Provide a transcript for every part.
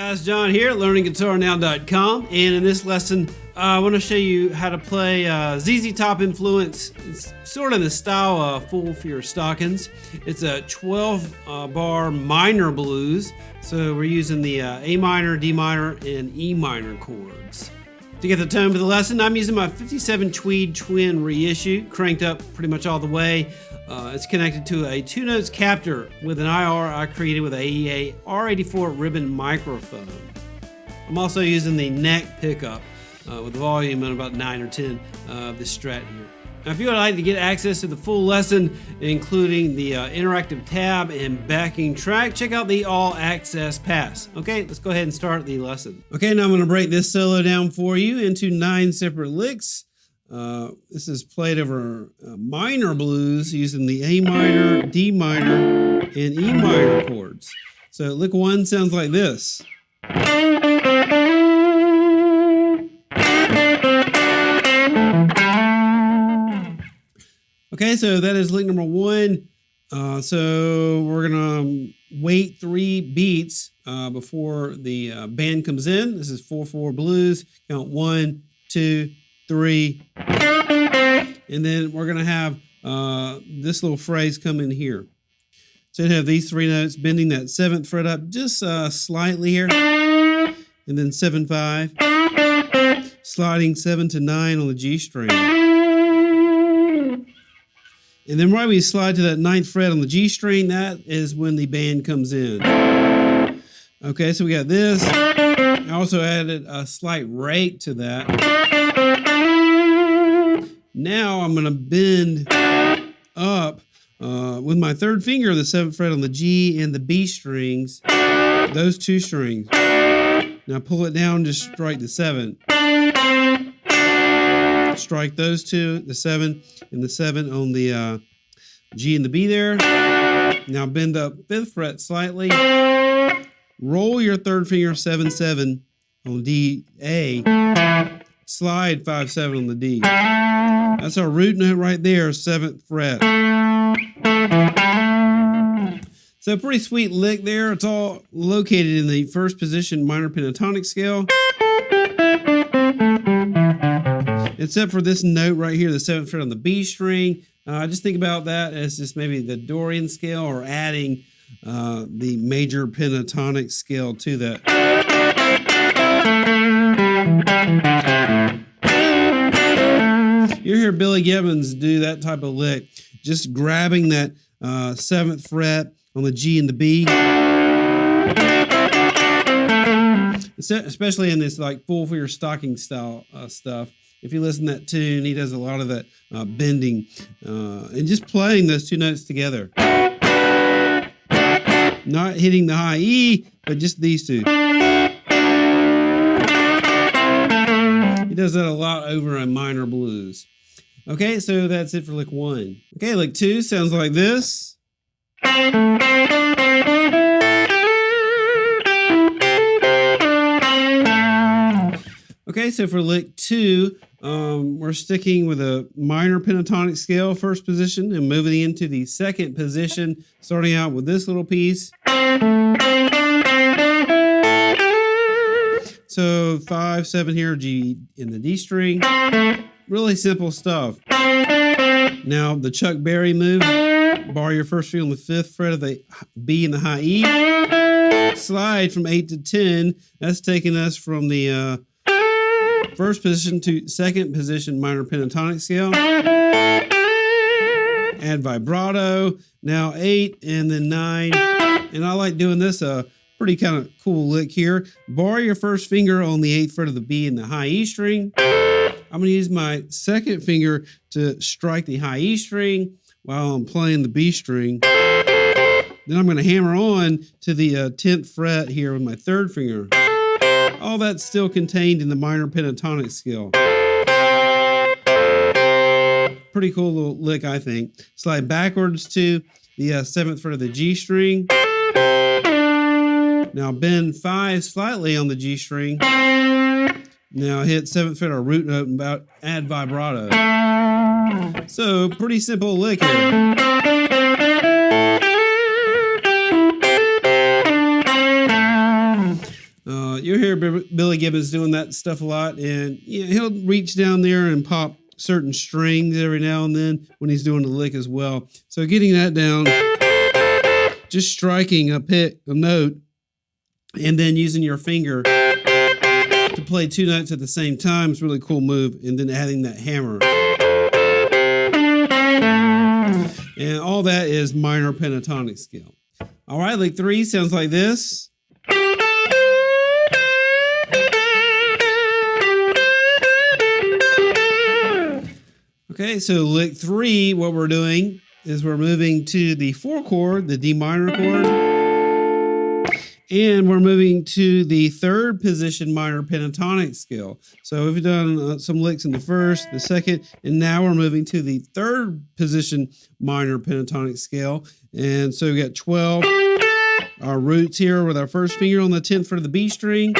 guys, John here at learningguitarnow.com, and in this lesson I want to show you how to play ZZ Top influence. It's sort of the style of Fool for Your Stockings. It's a 12 bar minor blues, so we're using the A minor, D minor, and E minor chords. To get the tone for the lesson, I'm using my 57 Tweed Twin reissue, cranked up pretty much all the way. It's connected to a 2-notes captor with an IR I created with a AEA R84 ribbon microphone. I'm also using the neck pickup with the volume at about 9 or 10 of this Strat here. Now, if you would like to get access to the full lesson, including the interactive tab and backing track, check out the All Access Pass. Okay, let's go ahead and start the lesson. Okay, now I'm going to break this solo down for you into 9 separate licks. This is played over minor blues using the A minor, D minor, and E minor chords. So lick 1 sounds like this. Okay, so that is lick number 1. So we're gonna wait 3 beats before the band comes in. This is 4/4 blues. Count 1, 2, 3, and then we're gonna have this little phrase come in here. So you have these 3 notes bending that 7th fret up just slightly here, and then 7/5, sliding 7 to 9 on the G string. And then right when you slide to that 9th fret on the G string, that is when the band comes in. Okay, so we got this. I also added a slight rake to that. Now I'm going to bend up with my 3rd finger, the 7th fret on the G and the B strings, those 2 strings. Now pull it down, just strike the 7. Strike those 2, the 7 and the 7 on the G and the B there. Now bend up 5th fret slightly. Roll your 3rd finger 7/7 on D A. Slide 5/7 on the D. That's our root note right there, 7th fret. So pretty sweet lick there. It's all located in the 1st position minor pentatonic scale. Except for this note right here, the 7th fret on the B string. Just think about that as just maybe the Dorian scale, or adding the major pentatonic scale to that. You hear Billy Gibbons do that type of lick, just grabbing that 7th fret on the G and the B. Especially in this like Fool for Your Stocking style stuff. If you listen to that tune, he does a lot of that bending and just playing those 2 notes together. Not hitting the high E, but just these 2. He does that a lot over in minor blues. Okay, so that's it for lick 1. Okay, lick 2 sounds like this. Okay, so for lick 2, we're sticking with a minor pentatonic scale, 1st position, and moving into the 2nd position, starting out with this little piece. So 5/7 here, G in the D string. Really simple stuff. Now the Chuck Berry move, bar your 1st finger on the 5th fret of the B and the high E. Slide from 8 to 10. That's taking us from the 1st position to 2nd position minor pentatonic scale. Add vibrato. Now 8 and then 9. And I like doing this pretty kind of cool lick here. Bar your 1st finger on the 8th fret of the B and the high E string. I'm going to use my 2nd finger to strike the high E string while I'm playing the B string. Then I'm going to hammer on to the 10th fret here with my 3rd finger. All that's still contained in the minor pentatonic scale. Pretty cool little lick, I think. Slide backwards to the 7th fret of the G string. Now bend 5 slightly on the G string. Now hit 7th fret or root note and add vibrato. So pretty simple lick here. Billy Gibbons doing that stuff a lot, and he'll reach down there and pop certain strings every now and then when he's doing the lick as well. So getting that down, just striking a note, and then using your finger to play 2 notes at the same time is a really cool move, and then adding that hammer. And all that is minor pentatonic scale. All right, lick 3 sounds like this. Okay, so lick 3, what we're doing is we're moving to the 4 chord, the D minor chord, and we're moving to the 3rd position minor pentatonic scale. So we've done some licks in the 1st, the 2nd, and now we're moving to the 3rd position minor pentatonic scale. And so we got 12, our roots here with our first finger on the 10th fret of the B string.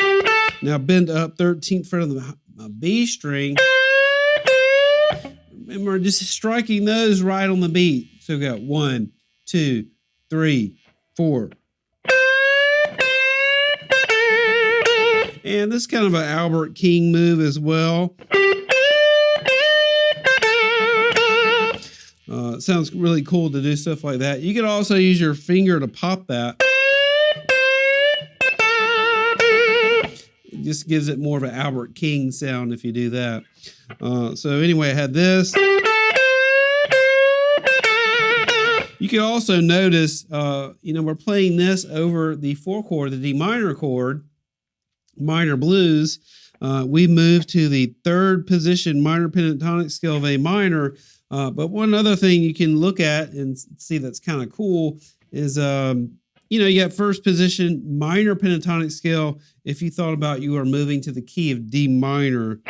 Now bend up 13th fret of the B string. And we're just striking those right on the beat. So we got 1, 2, 3, 4. And this is kind of an Albert King move as well. It sounds really cool to do stuff like that. You could also use your finger to pop that. It just gives it more of an Albert King sound if you do that. So anyway, I had this. You can also notice, we're playing this over the 4 chord, the D minor chord, minor blues. We move to the 3rd position minor pentatonic scale of A minor. But one other thing you can look at and see that's kind of cool is, you got 1st position minor pentatonic scale. If you thought about you are moving to the key of D minor.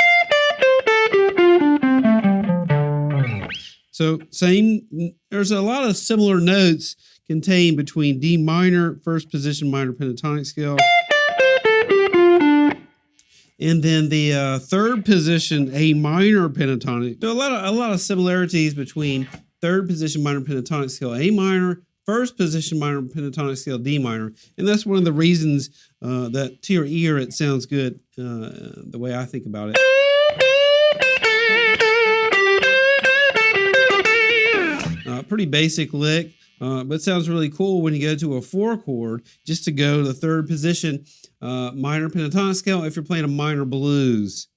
So there's a lot of similar notes contained between D minor, 1st position minor pentatonic scale, and then the 3rd position A minor pentatonic. There are a lot of similarities between 3rd position minor pentatonic scale A minor, 1st position minor pentatonic scale D minor, and that's one of the reasons that to your ear it sounds good, the way I think about it. Pretty basic lick, but sounds really cool when you go to a 4 chord, just to go to the 3rd position minor pentatonic scale if you're playing a minor blues.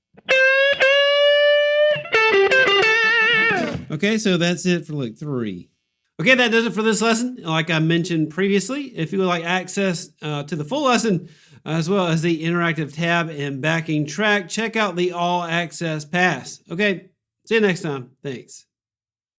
Okay, so that's it for lick 3. Okay, that does it for this lesson. Like I mentioned previously, if you would like access to the full lesson, as well as the interactive tab and backing track, check out the All Access Pass. Okay, see you next time. Thanks.